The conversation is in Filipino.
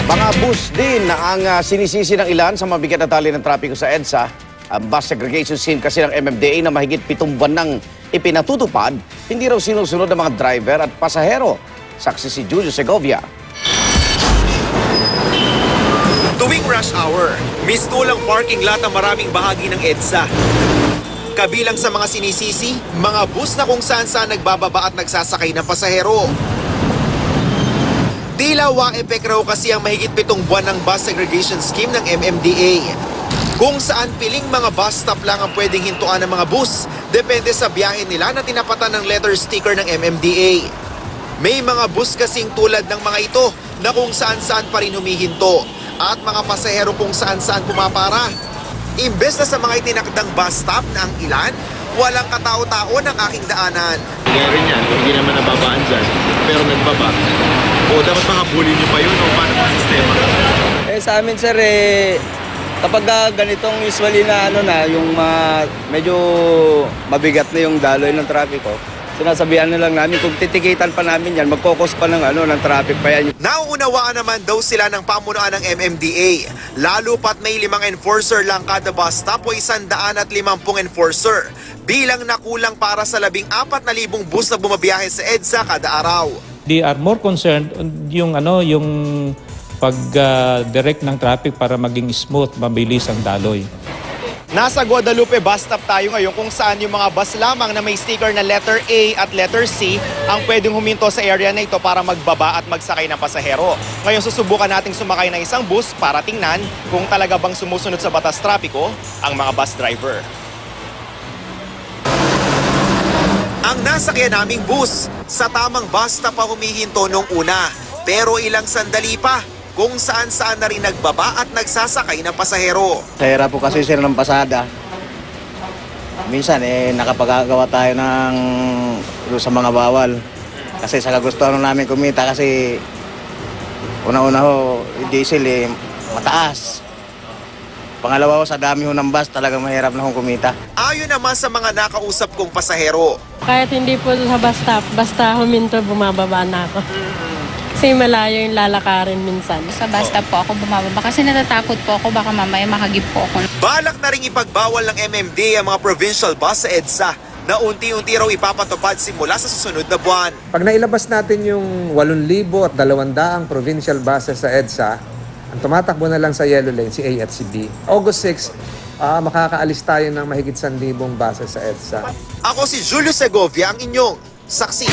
Mga bus din ang sinisisi ng ilan sa mabigat na tali ng trapiko sa EDSA. Ang bus segregation scheme kasi ng MMDA na mahigit 7 buwan nang ipinatutupad, hindi raw sinusunod ng mga driver at pasahero. Saksi si Julio Segovia. Tuwing rush hour, mistulang parking lot ang maraming bahagi ng EDSA. Kabilang sa mga sinisisi, mga bus na kung saan-saan nagbababa at nagsasakay ng pasahero. Tila wa-epek raw kasi ang mahigit 7 buwan ng bus segregation scheme ng MMDA. Kung saan piling mga bus stop lang ang pwedeng hintuan ng mga bus, depende sa biyahe nila na tinapatan ng letter sticker ng MMDA. May mga bus kasing tulad ng mga ito na kung saan-saan pa rin humihinto at mga pasahero kung saan-saan pumapara. Imbes na sa mga itinakdang bus stop na ang ilan, walang katao-tao ng aking daanan. Kaya rin yan, hindi naman nababaan dyan, pero nagbaba. O dapat makabuliin nyo pa yun o paano ang sistema? Sa amin sir, kapag ganitong usually na yung medyo mabigat na yung daloy ng trapiko, sinasabihan na lang namin kung titikitan pa namin yan, magkokos pa ng traffic pa yan. Nauunawaan naman daw sila ng pamunuan ng MMDA, lalo pat may 5 enforcer lang kada bus stop o 150 enforcer, bilang nakulang para sa 14,000 bus na bumabiyahe sa EDSA kada araw. They are more concerned yung pag-direct ng traffic para maging smooth, mabilis ang daloy. Nasa Guadalupe bus stop tayo ngayon kung saan yung mga bus lamang na may sticker na letter A at letter C ang pwedeng huminto sa area na ito para magbaba at magsakay ng pasahero. Ngayon susubukan nating sumakay ng isang bus para tingnan kung talaga bang sumusunod sa batas trapiko ang mga bus driver. Ang nasakyan naming bus, sa tamang bus stop pa humihinto nung una, pero ilang sandali pa kung saan-saan na rin nagbaba at nagsasakay ng pasahero. Sa hirap po kasi sir ng pasada. Minsan nakapagagawa tayo ng sa mga bawal. Kasi sa kagustuhan namin kumita kasi una-una ho, diesel mataas. Pangalawa ho, sa dami ho ng bus, talagang mahirap na hong kumita. Ayon naman sa mga nakausap kong pasahero. Kahit hindi po sa bus stop, basta huminto, bumababa na ako. Kasi malayo yung lalakarin minsan. Sa bus stop po ako bumababa kasi natatakot po ako baka mamaya makagip po ako. Balak na rin ipagbawal ng MMDA ang mga provincial bus sa EDSA na unti-unti raw ipapatupad simula sa susunod na buwan. Pag nailabas natin yung 8,200 provincial buses sa EDSA, ang tumatakbo na lang sa yellow lane si A at si B. August 6, makakaalis tayo ng mahigit 1,000 buses sa EDSA. Ako si Julio Segovia, ang inyong saksi.